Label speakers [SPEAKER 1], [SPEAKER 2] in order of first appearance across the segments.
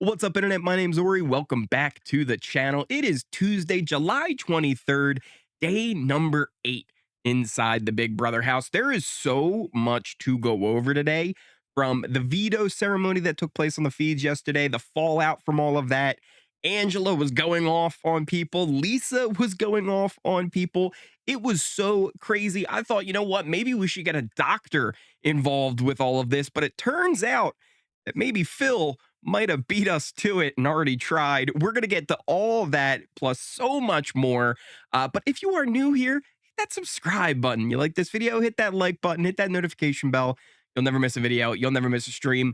[SPEAKER 1] What's up, Internet? My name's Ori. Welcome back to the channel. It is Tuesday, July 23rd, day number 8 inside the Big Brother house. There is so much to go over today, from the veto ceremony that took place on the feeds yesterday, the fallout from all of that. Angela was going off on people. Lisa was going off on people. It was so crazy. I thought, you know what? Maybe we should get a doctor involved with all of this. But it turns out that maybe Phil might have beat us to it and already tried. We're going to get to all of that plus so much more. But if you are new here, hit that subscribe button. You like this video, hit that like button, hit that notification bell. You'll never miss a video. You'll never miss a stream.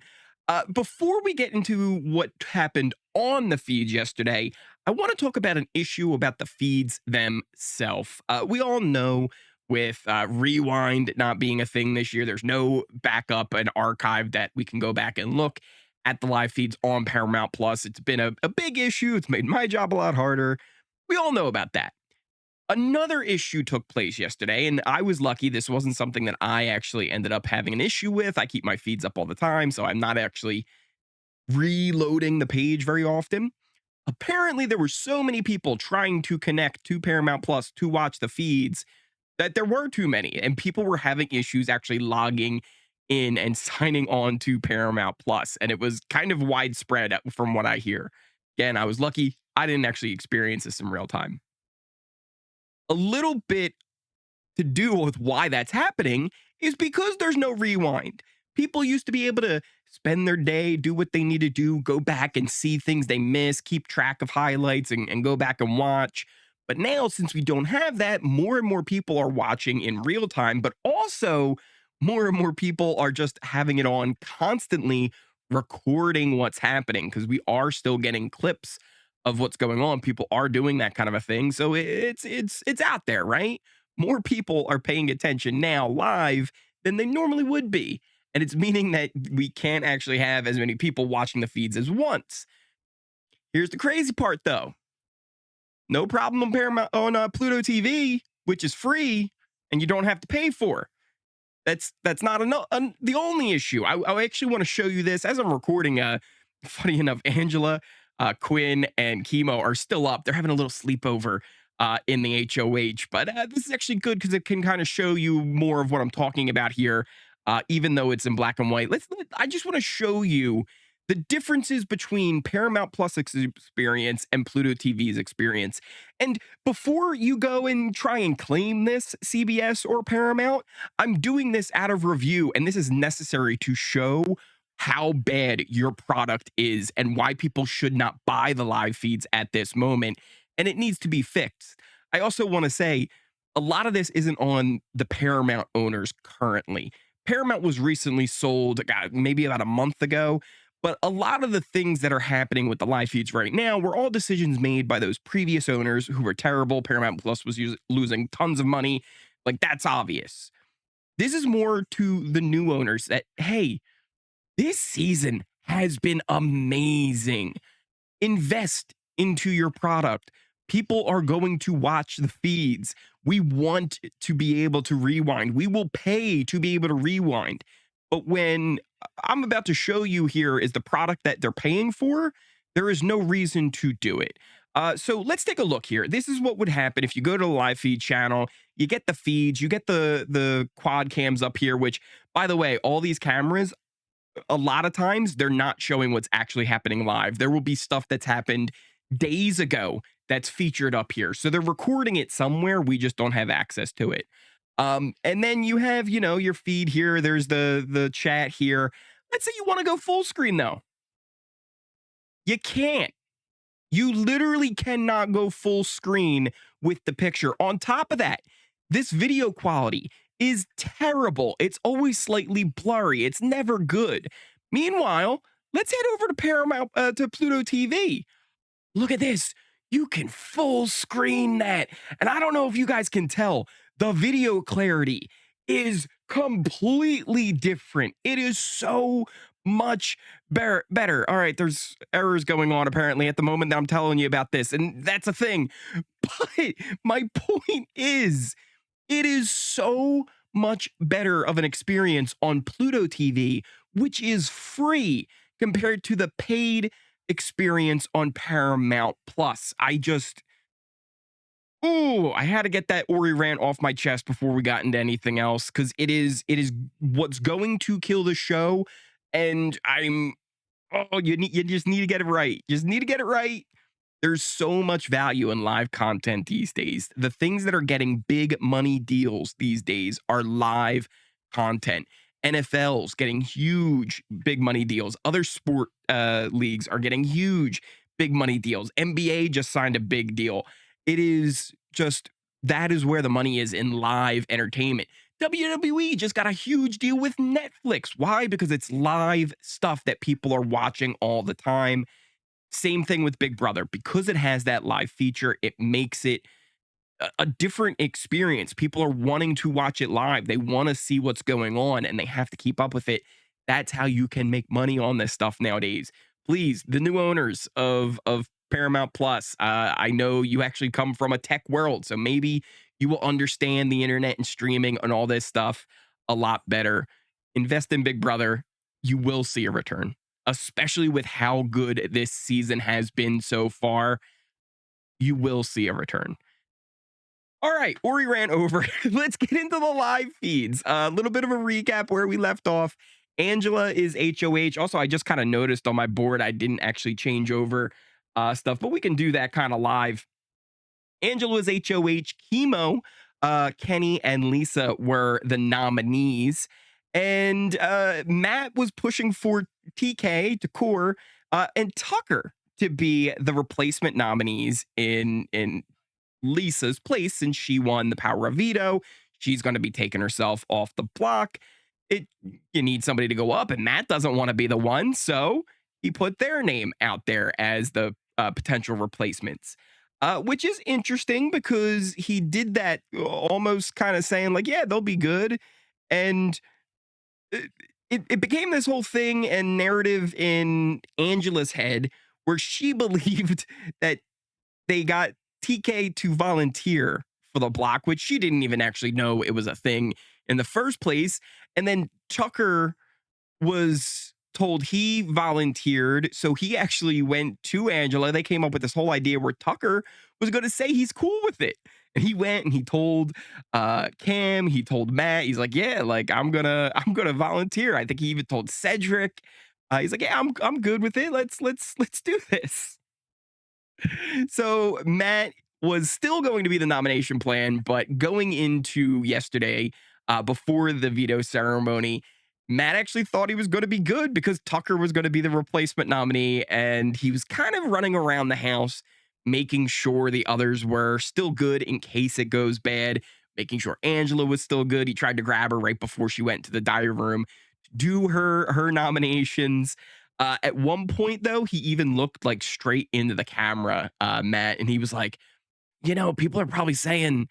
[SPEAKER 1] Before we get into what happened on the feeds yesterday, I want to talk about an issue about the feeds themselves. We all know with rewind not being a thing this year, there's no backup and archive that we can go back and look at the live feeds on Paramount Plus. It's been a big issue. It's made my job a lot harder. We all know about that. Another issue took place yesterday, and I was lucky. This wasn't something that I actually ended up having an issue with. I keep my feeds up all the time, so I'm not actually reloading the page very often. Apparently, there were so many people trying to connect to Paramount Plus to watch the feeds that there were too many, and people were having issues actually logging in and signing on to Paramount Plus, and it was kind of widespread from what I hear. Again, I was lucky. I didn't actually experience this in real time. A little bit to do with why that's happening is because there's no rewind. People used to be able to spend their day, do what they need to do, go back and see things they miss, keep track of highlights, and go back and watch. But now, since we don't have that, more and more people are watching in real time, but also more and more people are just having it on constantly, recording what's happening, because we are still getting clips of what's going on. People are doing that kind of a thing. So it's out there, right? More people are paying attention now live than they normally would be. And it's meaning that we can't actually have as many people watching the feeds as once. Here's the crazy part, though. No problem on Paramount on Pluto TV, which is free and you don't have to pay for. That's not the only issue. I actually want to show you this as I'm recording. Funny enough, Angela, Quinn, and Chemo are still up. They're having a little sleepover in the HOH, but this is actually good because it can kind of show you more of what I'm talking about here, even though it's in black and white. I just want to show you the differences between Paramount Plus experience and Pluto TV's experience. And before you go and try and claim this, CBS or Paramount, I'm doing this out of review, and this is necessary to show how bad your product is and why people should not buy the live feeds at this moment. And it needs to be fixed. I also want to say a lot of this isn't on the Paramount owners currently. Paramount was recently sold, maybe about a month ago. But a lot of the things that are happening with the live feeds right now were all decisions made by those previous owners who were terrible. Paramount Plus was losing tons of money. Like, that's obvious. This is more to the new owners that, hey, this season has been amazing. Invest into your product. People are going to watch the feeds. We want to be able to rewind. We will pay to be able to rewind. But when I'm about to show you here is the product that they're paying for, there is no reason to do it. So let's take a look here. This is what would happen if you go to the live feed channel. You get the feeds, you get the quad cams up here, which, by the way, all these cameras, a lot of times they're not showing what's actually happening live. There will be stuff that's happened days ago that's featured up here. So they're recording it somewhere. We just don't have access to it. And then you have, your feed here. There's the chat here. Let's say you want to go full screen, though. You can't. You literally cannot go full screen with the picture. On top of that, this video quality is terrible. It's always slightly blurry. It's never good. Meanwhile, let's head over to Paramount, to Pluto TV. Look at this. You can full screen that. And I don't know if you guys can tell, the video clarity is completely different. It is so much better. All right, there's errors going on apparently at the moment that I'm telling you about this, and that's a thing. But my point is, it is so much better of an experience on Pluto TV, which is free compared to the paid experience on Paramount Plus. I had to get that Ori rant off my chest before we got into anything else because it is what's going to kill the show. And you just need to get it right. Just need to get it right. There's so much value in live content these days. The things that are getting big money deals these days are live content. NFL's getting huge big money deals. Other sport leagues are getting huge big money deals. NBA just signed a big deal. It is just that is where the money is in live entertainment. WWE just got a huge deal with Netflix. Why? Because it's live stuff that people are watching all the time. Same thing with Big Brother. Because it has that live feature, it makes it a different experience. People are wanting to watch it live. They want to see what's going on and they have to keep up with it. That's how you can make money on this stuff nowadays. Please, the new owners of Paramount Plus, I know you actually come from a tech world, so maybe you will understand the internet and streaming and all this stuff a lot better. Invest in Big Brother. You will see a return, especially with how good this season has been so far. You will see a return. All right, Ori ran over. Let's get into the live feeds. A little bit of a recap where we left off. Angela is HOH. Also, I just kind of noticed on my board I didn't actually change over stuff, but we can do that kind of live. Angela was HOH. Chemo, Kenny, and Lisa were the nominees. And Matt was pushing for TK to core and Tucker to be the replacement nominees in Lisa's place since she won the power of veto. She's going to be taking herself off the block. You need somebody to go up, and Matt doesn't want to be the one, so he put their name out there as the potential replacements. Which is interesting because he did that almost kind of saying like, yeah, they'll be good. And it became this whole thing and narrative in Angela's head where she believed that they got TK to volunteer for the block, which she didn't even actually know it was a thing in the first place. And then Tucker was told he volunteered. So he actually went to Angela. They came up with this whole idea where Tucker was going to say he's cool with it. And he went and he told Cam, he told Matt, he's like, yeah, like I'm gonna volunteer. I think he even told Cedric. He's like, yeah, I'm good with it. Let's do this. So Matt was still going to be the nomination plan, but going into yesterday, before the veto ceremony, Matt actually thought he was going to be good because Tucker was going to be the replacement nominee, and he was kind of running around the house, making sure the others were still good in case it goes bad, making sure Angela was still good. He tried to grab her right before she went to the diary room to do her nominations. At one point, though, he even looked like straight into the camera, Matt, and he was like, people are probably saying,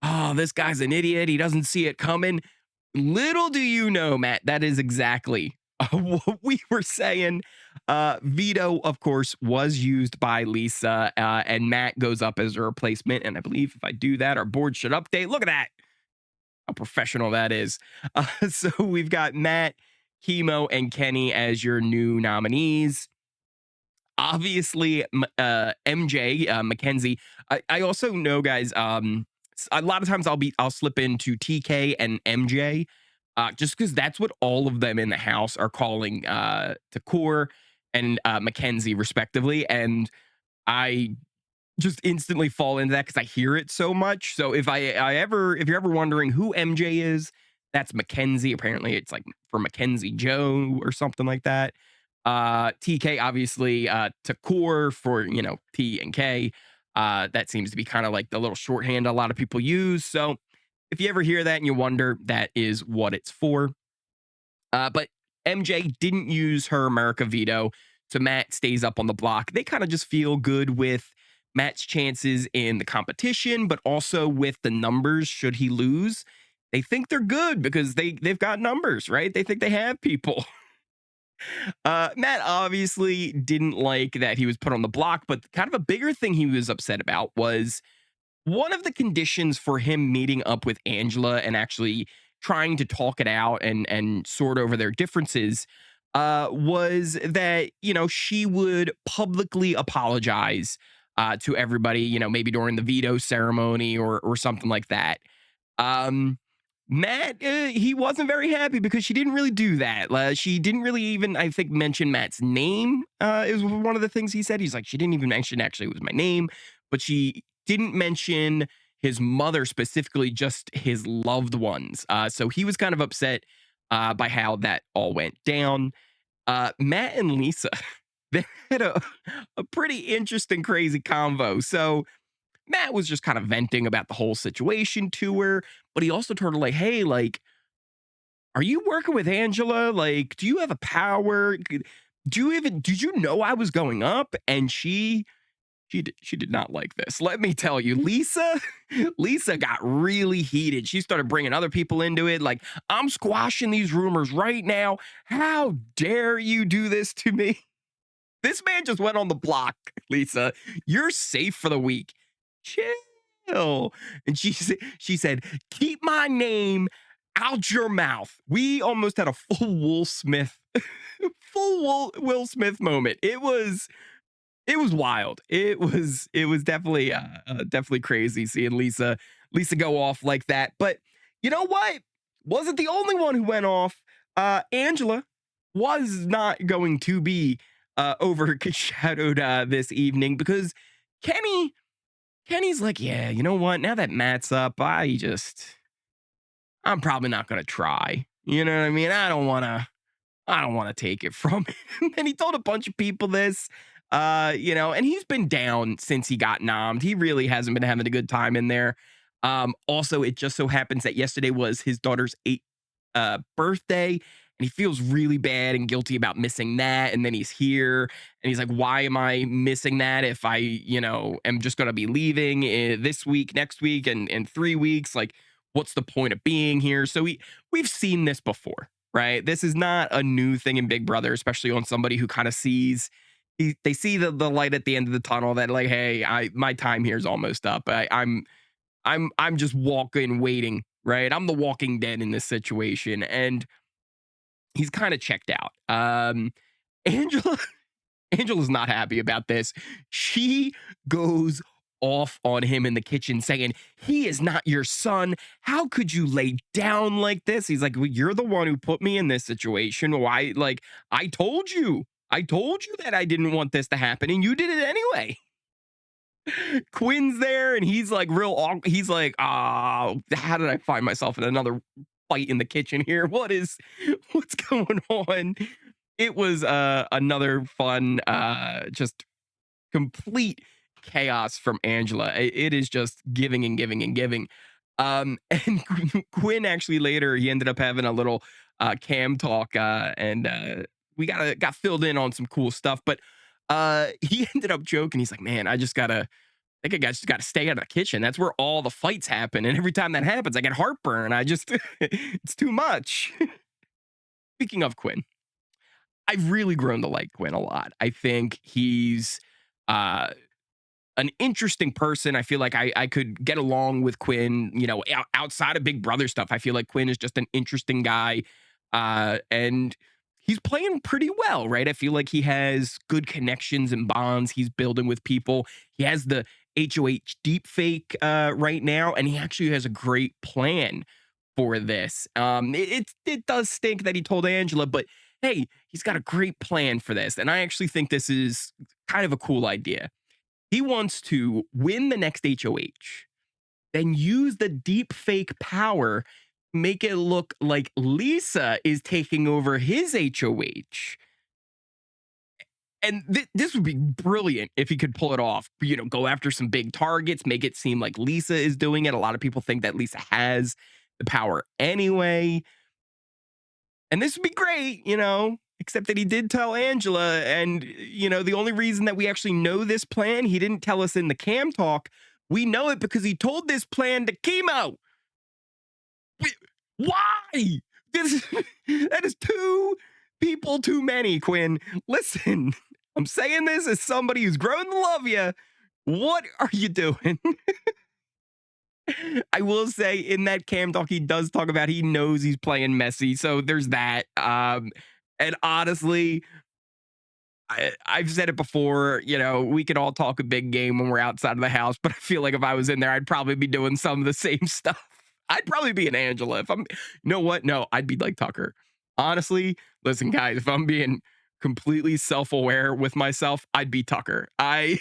[SPEAKER 1] oh, this guy's an idiot. He doesn't see it coming. Little do you know, Matt, that is exactly what we were saying. Veto, of course, was used by Lisa, and Matt goes up as a replacement. And I believe if I do that, our board should update. Look at that. How professional that is. So we've got Matt, Chemo, and Kenny as your new nominees. Obviously, MJ, Mackenzie. I also know, guys, a lot of times I'll slip into TK and MJ, just because that's what all of them in the house are calling Takor and Mackenzie, respectively. And I just instantly fall into that because I hear it so much. So if if you're ever wondering who MJ is, that's Mackenzie. Apparently, it's like for Mackenzie Joe or something like that. TK, obviously, Takor for T and K. That seems to be kind of like the little shorthand a lot of people use. So if you ever hear that and you wonder, that is what it's for. But MJ didn't use her America veto, so Matt stays up on the block. They kind of just feel good with Matt's chances in the competition, but also with the numbers should he lose. They think they're good because they've got numbers, right? They think they have people. Matt obviously didn't like that he was put on the block, but kind of a bigger thing he was upset about was one of the conditions for him meeting up with Angela and actually trying to talk it out and sort over their differences. was that, she would publicly apologize to everybody, maybe during the veto ceremony or something like that. Um, Matt, he wasn't very happy because she didn't really do that. She didn't really even, I think, mention Matt's name. Is one of the things he said. He's like, she didn't even mention actually it was my name, but she didn't mention his mother specifically, just his loved ones. So he was kind of upset by how that all went down. Matt and Lisa, they had a pretty interesting, crazy convo. So Matt was just kind of venting about the whole situation to her, but he also told her, like, hey, like, are you working with Angela? Like, do you have a power? Did you know I was going up? And she did not like this. Let me tell you, Lisa got really heated. She started bringing other people into it. Like, I'm squashing these rumors right now. How dare you do this to me? This man just went on the block, Lisa. You're safe for the week. Chill. And she said, keep my name out your mouth. We almost had a full Will Smith, Will Smith moment. It was wild. It was definitely definitely crazy seeing Lisa go off like that. But you know what? Wasn't the only one who went off. Angela was not going to be overshadowed this evening because Kenny's like, yeah, you know what? Now that Matt's up, I'm probably not gonna try. You know what I mean? I don't want to take it from him. And he told a bunch of people this, and he's been down since he got nommed. He really hasn't been having a good time in there. Also, it just so happens that yesterday was his daughter's eighth birthday, and he feels really bad and guilty about missing that. And then he's here, and he's like, "Why am I missing that? If I, am just going to be leaving this week, next week, and in 3 weeks, like, what's the point of being here?" So we've seen this before, right? This is not a new thing in Big Brother, especially on somebody who kind of they see the light at the end of the tunnel that, like, hey, my time here is almost up. I'm just walking, waiting, right? I'm the Walking Dead in this situation, and he's kind of checked out. Angela Angela's not happy about this. She goes off on him in the kitchen saying, he is not your son. How could you lay down like this? He's like, well, you're the one who put me in this situation. Why? Like, I told you. I told you that I didn't want this to happen, and you did it anyway. Quinn's there, and he's like he's like, how did I find myself in another fight in the kitchen here? What's going on? It was another fun, just complete chaos from Angela. It is just giving and giving and giving. And Quinn actually later, he ended up having a little cam talk, and we got filled in on some cool stuff. But he ended up joking. He's like, man, I think I just got to stay out of the kitchen. That's where all the fights happen. And every time that happens, I get heartburn. It's too much. Speaking of Quinn, I've really grown to like Quinn a lot. I think he's uh, an interesting person. I feel like I could get along with Quinn, outside of Big Brother stuff. I feel like Quinn is just an interesting guy. And he's playing pretty well, right? I feel like he has good connections and bonds he's building with people. He has the HOH deep fake right now, and he actually has a great plan for this. It does stink that he told Angela, but hey, he's got a great plan for this. And I actually think this is kind of a cool idea. He wants to win the next HOH, then use the deep fake power, make it look like Lisa is taking over his HOH. And this would be brilliant if he could pull it off. Go after some big targets, make it seem like Lisa is doing it. A lot of people think that Lisa has the power anyway. And this would be great, except that he did tell Angela. And, the only reason that we actually know this plan, he didn't tell us in the cam talk. We know it because he told this plan to Chemo. Why? That is two people too many, Quinn. Listen, I'm saying this as somebody who's grown to love you. What are you doing? I will say in that cam talk, he does talk about he knows he's playing messy. So there's that. And honestly, I've said it before, we could all talk a big game when we're outside of the house, but I feel like if I was in there, I'd probably be doing some of the same stuff. I'd probably be an Angela if I'm, you know what? No, I'd be like Tucker. Honestly, listen, guys, if I'm being completely self aware with myself, I'd be Tucker. I'd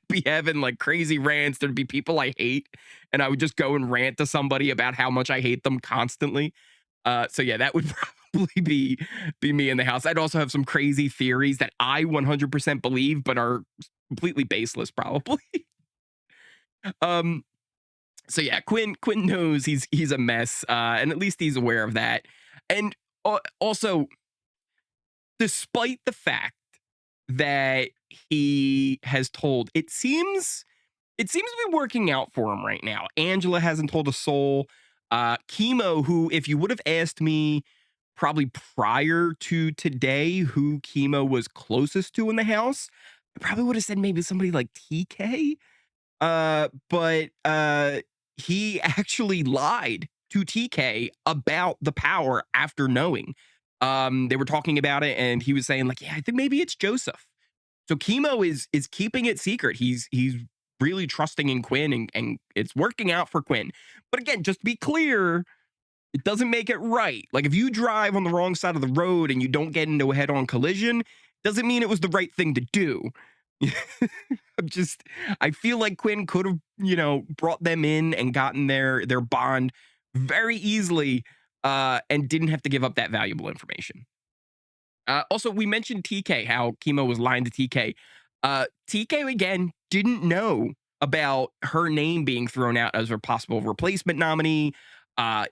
[SPEAKER 1] be having like crazy rants. There'd be people I hate, and I would just go and rant to somebody about how much I hate them constantly. So yeah, that would probably be me in the house. I'd also have some crazy theories that I 100% believe, but are completely baseless, probably. um, so yeah, Quinn knows he's a mess, and at least he's aware of that. And also, despite the fact that he has told, it seems to be working out for him right now. Angela hasn't told a soul. Chemo, who, if you would have asked me probably prior to today who Chemo was closest to in the house, I probably would have said maybe somebody like TK. But he actually lied to TK about the power after knowing. They were talking about it, and he was saying, like, yeah, I think maybe it's Joseph. So Chemo is keeping it secret. He's really trusting in Quinn, and it's working out for Quinn. But again, just to be clear, it doesn't make it right. Like if you drive on the wrong side of the road and you don't get into a head-on collision, doesn't mean it was the right thing to do. I feel like Quinn could have, brought them in and gotten their bond very easily, and didn't have to give up that valuable information. Also, we mentioned TK, how Chemo was lying to TK. TK, again, didn't know about her name being thrown out as a possible replacement nominee.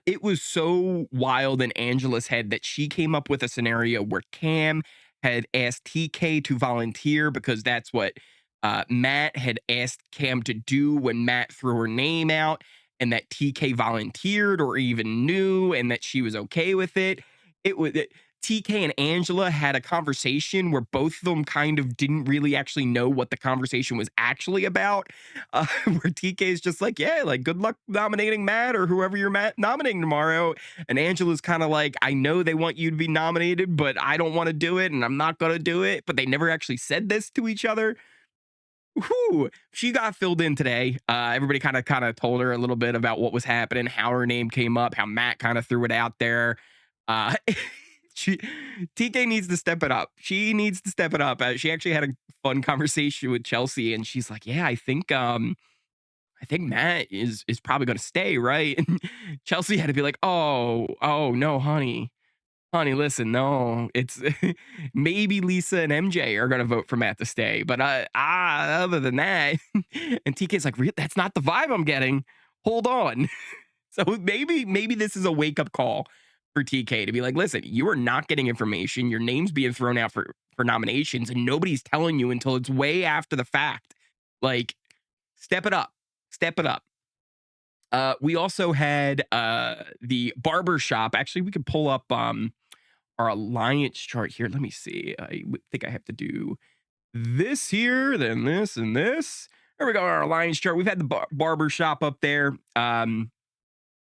[SPEAKER 1] It was so wild in Angela's head that she came up with a scenario where Cam had asked TK to volunteer because that's what Matt had asked Cam to do when Matt threw her name out, and that TK volunteered or even knew, and that she was okay with it. TK and Angela had a conversation where both of them kind of didn't really actually know what the conversation was actually about. Where TK is just like, yeah, like good luck nominating Matt or whoever you're nominating tomorrow. And Angela's kind of like, I know they want you to be nominated, but I don't want to do it and I'm not going to do it. But they never actually said this to each other. Whew, she got filled in today. Everybody kind of told her a little bit about what was happening, how her name came up, how Matt kind of threw it out there. Uh, she TK needs to step it up. She needs to step it up. She actually had a fun conversation with Chelsea, and she's like, "Yeah, I think Matt is probably going to stay, right?" And Chelsea had to be like, "Oh no, honey, listen, no, it's maybe Lisa and MJ are gonna vote for Matt to stay, but other than that," and TK's like, That's not the vibe I'm getting. Hold on." So maybe this is a wake up call for TK to be like, listen, you are not getting information. Your name's being thrown out for nominations, and nobody's telling you until it's way after the fact. Like, step it up, step it up. We also had the barber shop. Actually, we could pull up our alliance chart here. Let me see. I think I have to do this here, then this and this. There we go. Our alliance chart. We've had the barber shop up there.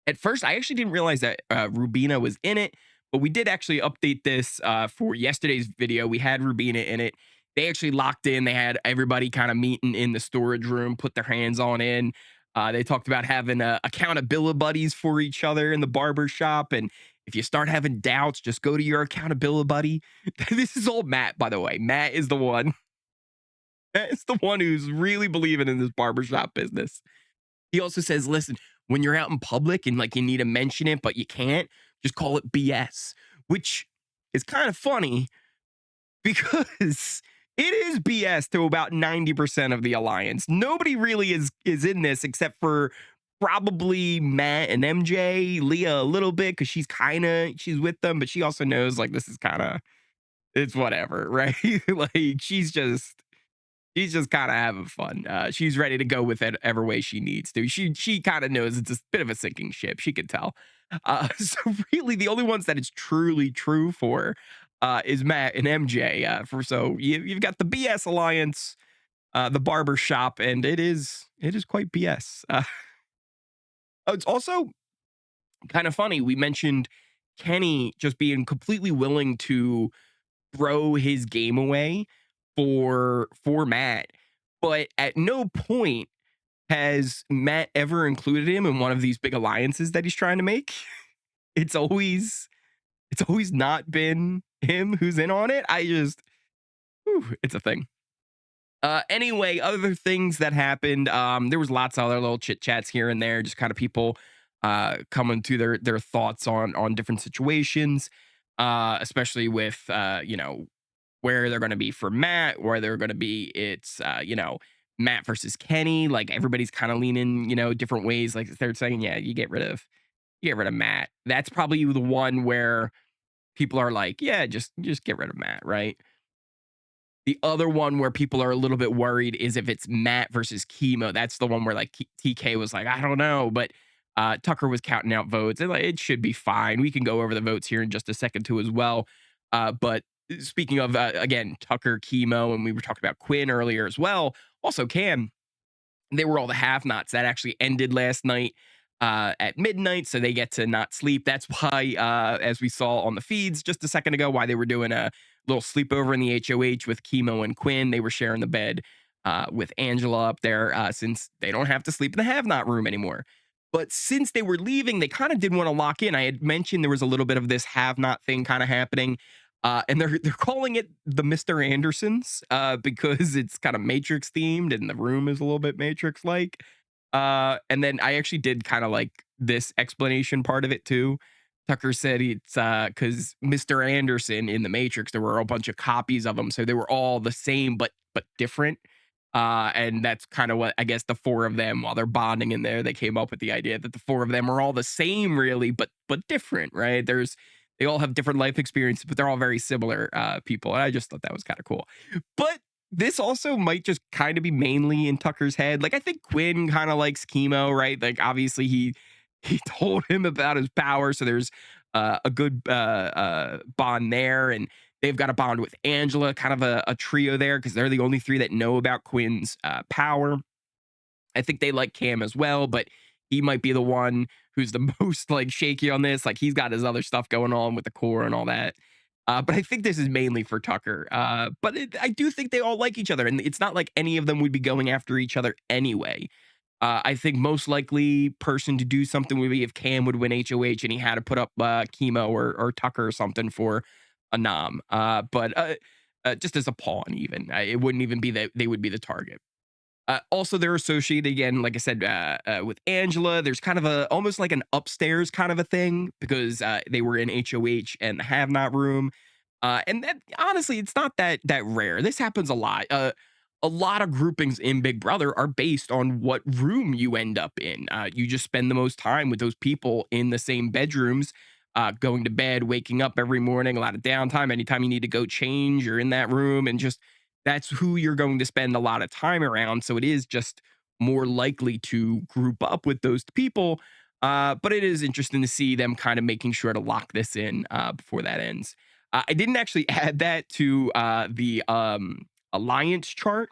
[SPEAKER 1] At first, I actually didn't realize that Rubina was in it, but we did actually update this for yesterday's video. We had Rubina in it. They actually locked in. They had everybody kind of meeting in the storage room, put their hands on in. They talked about having accountability buddies for each other in the barber shop. And if you start having doubts, just go to your accountability buddy. This is all Matt, by the way. Matt is the one. Matt is the one who's really believing in this barbershop business. He also says, listen, when you're out in public and like you need to mention it, but you can't, just call it BS, which is kind of funny because it is BS to about 90% of the alliance. Nobody really is in this except for probably Matt and MJ, Leah a little bit because she's with them, but she also knows like this is kind of it's whatever, right? Like she's just kind of having fun. She's ready to go with it every way she needs to. She kind of knows it's a bit of a sinking ship. She could tell. So really, the only ones that it's truly true for is Matt and MJ. So you've got the BS alliance, the barber shop, and it is quite BS. Oh, it's also kind of funny. We mentioned Kenny just being completely willing to throw his game away for Matt, but at no point has Matt ever included him in one of these big alliances that he's trying to make. It's always it's always not been him who's in on it. I just whew, it's a thing. Anyway, other things that happened. There was lots of other little chit chats here and there, just kind of people coming to their thoughts on different situations, especially with where they're going to be for Matt, where they're going to be. It's Matt versus Kenny. Like everybody's kind of leaning different ways. Like they're saying, yeah, you get rid of Matt. That's probably the one where people are like, yeah, just get rid of Matt, right? The other one where people are a little bit worried is if it's Matt versus Chemo. That's the one where like TK was like, I don't know, but Tucker was counting out votes and like it should be fine. We can go over the votes here in just a second too as well. But speaking of again Tucker, Chemo, and we were talking about Quinn earlier as well. Also Cam, they were all the have-nots that actually ended last night at midnight, so they get to not sleep. That's why, as we saw on the feeds just a second ago, why they were doing a little sleepover in the HOH with Chemo and Quinn. They were sharing the bed with Angela up there since they don't have to sleep in the have-not room anymore. But since they were leaving, they kind of did want to lock in. I had mentioned there was a little bit of this have-not thing kind of happening. And they're calling it the Mr. Andersons because it's kind of Matrix themed and the room is a little bit Matrix like. And then I actually did kind of like this explanation part of it too. Tucker said it's because Mr. Anderson in the Matrix, there were a bunch of copies of him, so they were all the same but different. And that's kind of what I guess the four of them, while they're bonding in there, they came up with the idea that the four of them are all the same, really, but different, right? They all have different life experiences, but they're all very similar people. And I just thought that was kind of cool. But this also might just kind of be mainly in Tucker's head. Like I think Quinn kind of likes Chemo, right? Like obviously he told him about his power, so there's a good bond there, and they've got a bond with Angela, kind of a trio there because they're the only three that know about Quinn's power. I think they like Cam as well, but he might be the one who's the most like shaky on this. Like he's got his other stuff going on with the core and all that. But I think this is mainly for Tucker. But I do think they all like each other, and it's not like any of them would be going after each other anyway. I think most likely person to do something would be if Cam would win HOH and he had to put up Chemo or Tucker or something for a nom. But just as a pawn, even it wouldn't even be that they would be the target. Also, they're associated again, like I said, with Angela. There's kind of almost like an upstairs kind of a thing because they were in HOH and the have not room. And that honestly, it's not that rare. This happens a lot. A lot of groupings in Big Brother are based on what room you end up in. You just spend the most time with those people in the same bedrooms, going to bed, waking up every morning, a lot of downtime. Anytime you need to go change, you're in that room, and just that's who you're going to spend a lot of time around. So it is just more likely to group up with those people. But it is interesting to see them kind of making sure to lock this in before that ends. I didn't actually add that to the alliance chart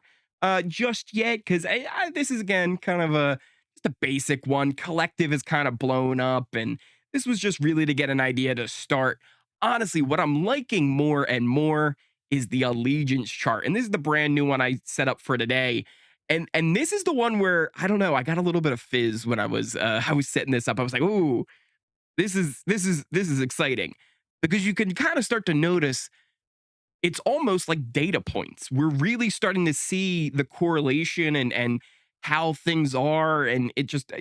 [SPEAKER 1] just yet because this is again kind of just a basic one. Collective is kind of blown up, and this was just really to get an idea to start. Honestly, what I'm liking more and more is the allegiance chart. And this is the brand new one I set up for today. And this is the one where I don't know, I got a little bit of fizz when I was setting this up. I was like, "Ooh, this is exciting." Because you can kind of start to notice it's almost like data points. We're really starting to see the correlation and how things are, and it just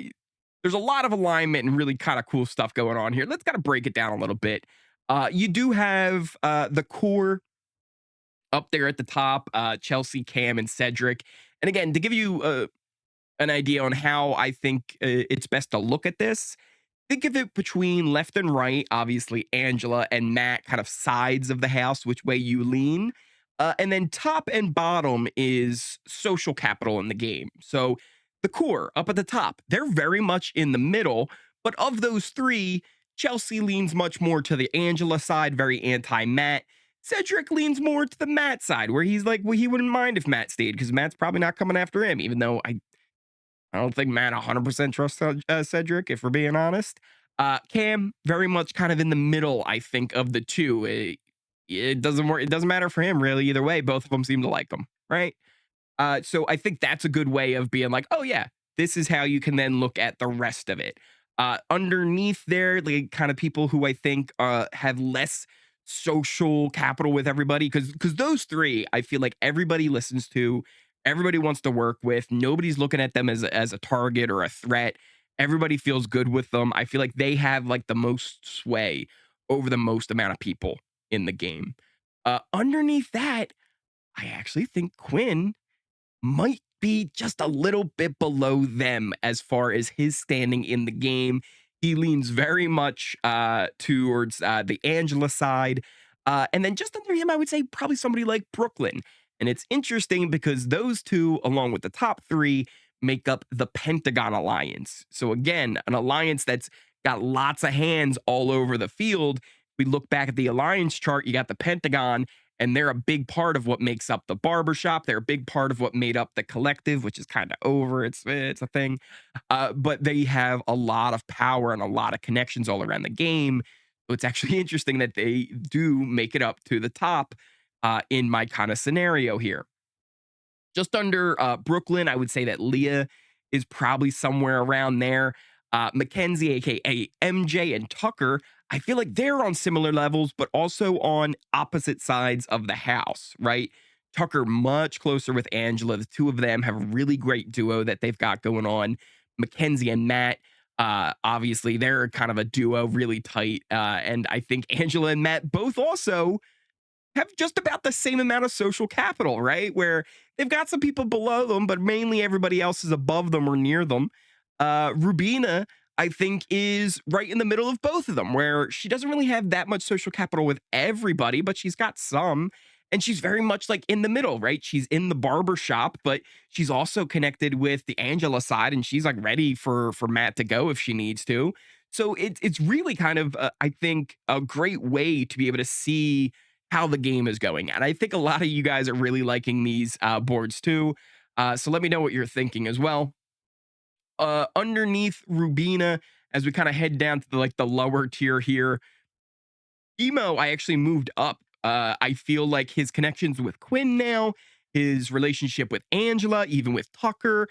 [SPEAKER 1] there's a lot of alignment and really kind of cool stuff going on here. Let's kind of break it down a little bit. You do have the core up there at the top, Chelsea, Cam, and Cedric. And again, to give you an idea on how I think it's best to look at this, think of it between left and right, obviously Angela and Matt, kind of sides of the house, which way you lean. And then top and bottom is social capital in the game. So the core up at the top, they're very much in the middle. But of those three, Chelsea leans much more to the Angela side, very anti Matt. Cedric leans more to the Matt side, where he's like, well, he wouldn't mind if Matt stayed because Matt's probably not coming after him, even though I don't think Matt 100% trusts Cedric, if we're being honest. Cam, very much kind of in the middle, I think, of the two. It doesn't work. It doesn't matter for him really either way. Both of them seem to like him, right? So I think that's a good way of being like, oh yeah, this is how you can then look at the rest of it. Underneath there, like kind of people who I think have less social capital with everybody, because those three, I feel like everybody listens to, everybody wants to work with. Nobody's looking at them as a target or a threat. Everybody feels good with them. I feel like they have like the most sway over the most amount of people in the game. Underneath that, I actually think Quinn might be just a little bit below them as far as his standing in the game. He leans very much towards the Angela side. And then just under him, I would say probably somebody like Brooklyn. And it's interesting because those two, along with the top three, make up the Pentagon Alliance. So, again, an alliance that's got lots of hands all over the field. We look back at the alliance chart, you got the Pentagon, and they're a big part of what makes up the barbershop. They're a big part of what made up the collective, which is kind of over. It's a thing, but they have a lot of power and a lot of connections all around the game. So it's actually interesting that they do make it up to the top in my kind of scenario here. Just under Brooklyn, I would say that Leah is probably somewhere around there. Mackenzie, aka MJ, and Tucker, I feel like they're on similar levels, but also on opposite sides of the house, right? Tucker much closer with Angela. The two of them have a really great duo that they've got going on. Mackenzie and Matt, obviously, they're kind of a duo, really tight. And I think Angela and Matt both also have just about the same amount of social capital, right? Where they've got some people below them, but mainly everybody else is above them or near them. Rubina, I think, is right in the middle of both of them, where she doesn't really have that much social capital with everybody, but she's got some. And she's very much like in the middle, right? She's in the barber shop, but she's also connected with the Angela side, and she's like ready for Matt to go if she needs to. So it's really kind of I think a great way to be able to see how the game is going. And I think a lot of you guys are really liking these boards too. So let me know what you're thinking as well. Underneath Rubina, as we kind of head down to the lower tier here, Emo, I actually moved up. I feel like his connections with Quinn now, his relationship with Angela, even with Tucker.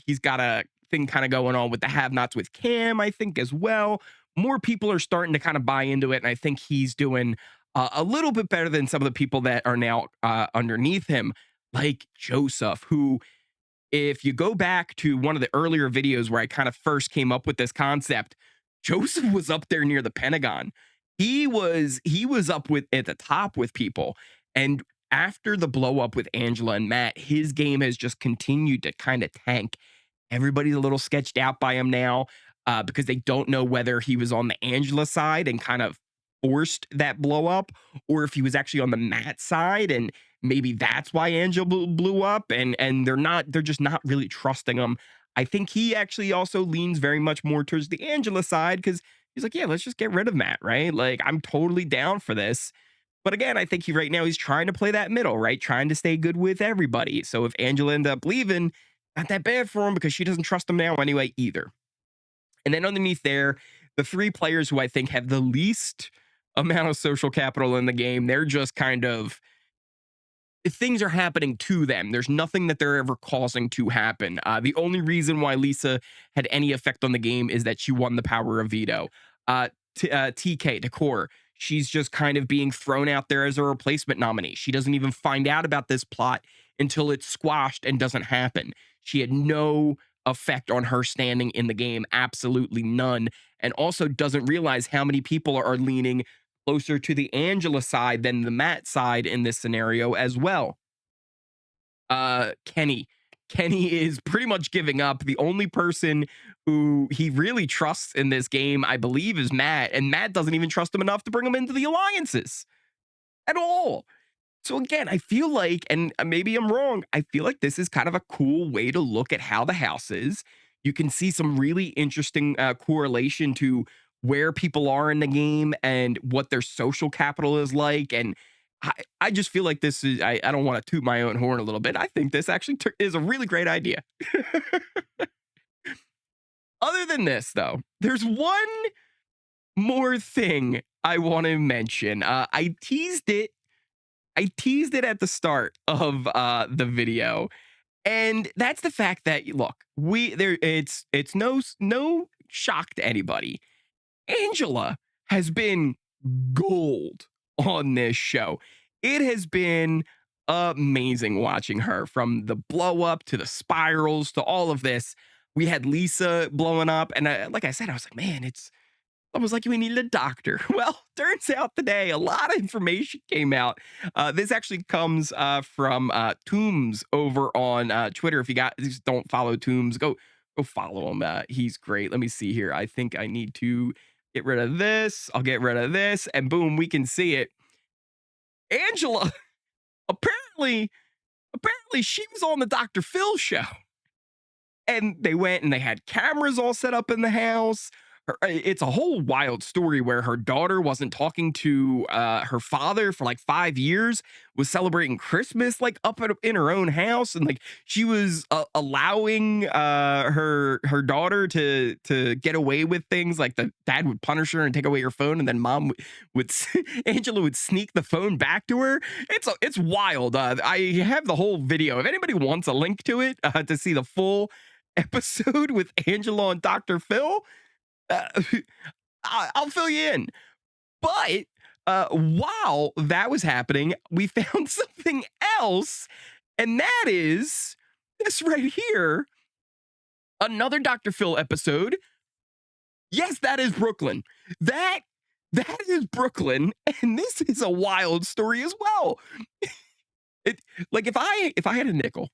[SPEAKER 1] He's got a thing kind of going on with the have nots with Cam, I think, as well. More people are starting to kind of buy into it. And I think he's doing a little bit better than some of the people that are now underneath him, like Joseph, who if you go back to one of the earlier videos where I kind of first came up with this concept, Joseph was up there near the Pentagon. He was up with at the top with people. And after the blow up with Angela and Matt, his game has just continued to kind of tank. Everybody's a little sketched out by him now because they don't know whether he was on the Angela side and kind of forced that blow up, or if he was actually on the Matt side and maybe that's why Angela blew up. And they're just not really trusting him. I think he actually also leans very much more towards the Angela side because he's like, yeah, let's just get rid of Matt, right? Like I'm totally down for this. But again, I think he right now he's trying to play that middle, right? Trying to stay good with everybody. So if Angela ends up leaving, not that bad for him because she doesn't trust him now anyway either. And then underneath there, the three players who I think have the least amount of social capital in the game, they're just kind of things are happening to them. There's nothing that they're ever causing to happen. The only reason why Lisa had any effect on the game is that she won the power of veto. TK, Decor, she's just kind of being thrown out there as a replacement nominee. She doesn't even find out about this plot until it's squashed and doesn't happen. She had no effect on her standing in the game, absolutely none. And also doesn't realize how many people are leaning closer to the Angela side than the Matt side in this scenario as well. Kenny. Kenny is pretty much giving up. The only person who he really trusts in this game, I believe, is Matt. And Matt doesn't even trust him enough to bring him into the alliances at all. So again, I feel like, and maybe I'm wrong, I feel like this is kind of a cool way to look at how the house is. You can see some really interesting correlation to where people are in the game and what their social capital is like. And I just feel like this is, I don't want to toot my own horn a little bit. I think this actually is a really great idea. Other than this, though, there's one more thing I want to mention. I teased it at the start of the video, and that's the fact that look, we there it's no shock to anybody. Angela has been gold on this show. It has been amazing watching her from the blow up to the spirals to all of this. We had Lisa blowing up, and like I said, I was like, man, it's almost like we needed a doctor. Well, turns out today a lot of information came out. This actually comes from Toombs over on Twitter. If you guys don't follow Toombs, go follow him. He's great. Let me see here. I think I need to get rid of this. I'll get rid of this, and boom, we can see it. Angela, apparently she was on the Dr. Phil show. And they went and they had cameras all set up in the house. It's a whole wild story where her daughter wasn't talking to her father for like 5 years, was celebrating Christmas like up in her own house, and like she was allowing her daughter to get away with things. Like the dad would punish her and take away her phone, and then mom would Angela would sneak the phone back to her. It's wild. I have the whole video. If anybody wants a link to it to see the full episode with Angela and Dr. Phil, uh, I'll fill you in. But while that was happening, we found something else, and that is this right here. Another Dr. Phil episode. Yes, that is Brooklyn. That is Brooklyn, and this is a wild story as well. It like if I had a nickel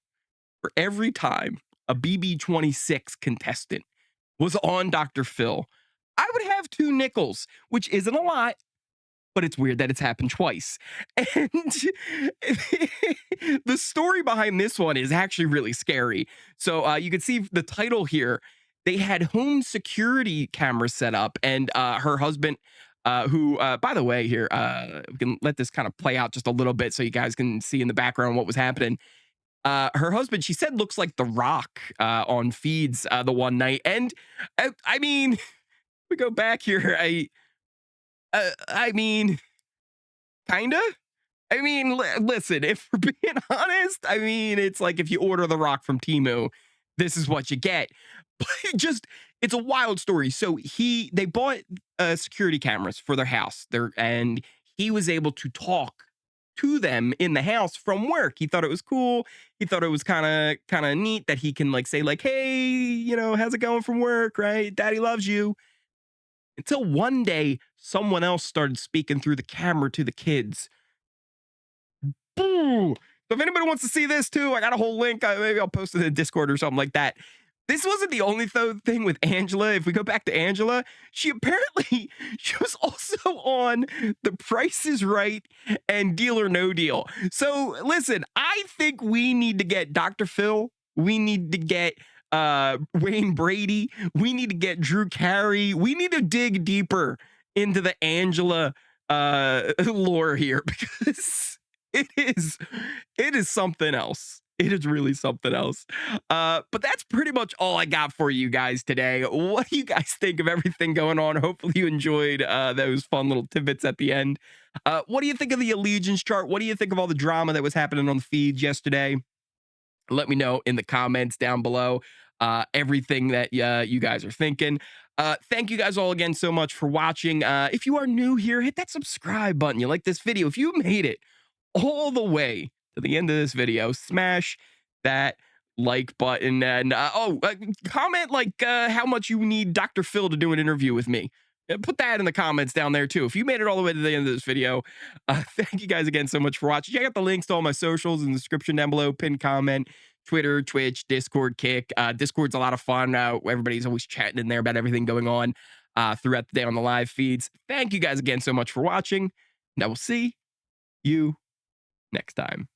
[SPEAKER 1] for every time a BB26 contestant was on Dr. Phil, I would have 2 nickels, which isn't a lot, but it's weird that it's happened twice. And the story behind this one is actually really scary. So you can see the title here. They had home security cameras set up, and her husband, who, by the way, here, we can let this kind of play out just a little bit so you guys can see in the background what was happening. Her husband, she said, looks like The Rock on feeds the one night. And I mean, we go back here. I mean, kinda. I mean, listen, if we're being honest, I mean, it's like if you order The Rock from Temu, this is what you get. But it's a wild story. So they bought security cameras for their house there, and he was able to talk to them in the house from work. He thought it was cool. He thought it was kind of neat that he can like say like, hey, how's it going from work, right? Daddy loves you. Until one day, someone else started speaking through the camera to the kids. Boo! So if anybody wants to see this too, I got a whole link. Maybe I'll post it in the Discord or something like that. This wasn't the only thing with Angela. If we go back to Angela, she was also on The Price is Right and Deal or No Deal. So listen, I think we need to get Dr. Phil. We need to get Wayne Brady. We need to get Drew Carey. We need to dig deeper into the Angela lore here, because it is something else. It is really something else. But that's pretty much all I got for you guys today. What do you guys think of everything going on? Hopefully you enjoyed those fun little tidbits at the end. What do you think of the allegiance chart? What do you think of all the drama that was happening on the feeds yesterday? Let me know in the comments down below everything that you guys are thinking. Thank you guys all again so much for watching. If you are new here, hit that subscribe button. You like this video? If you made it all the way to the end of this video, smash that like button, and comment like how much you need Dr. Phil to do an interview with me. Put that in the comments down there too. If you made it all the way to the end of this video, thank you guys again so much for watching. Check out the links to all my socials in the description down below. Pinned comment, Twitter, Twitch, Discord, Kick. Discord's a lot of fun. Everybody's always chatting in there about everything going on throughout the day on the live feeds. Thank you guys again so much for watching, and I will see you next time.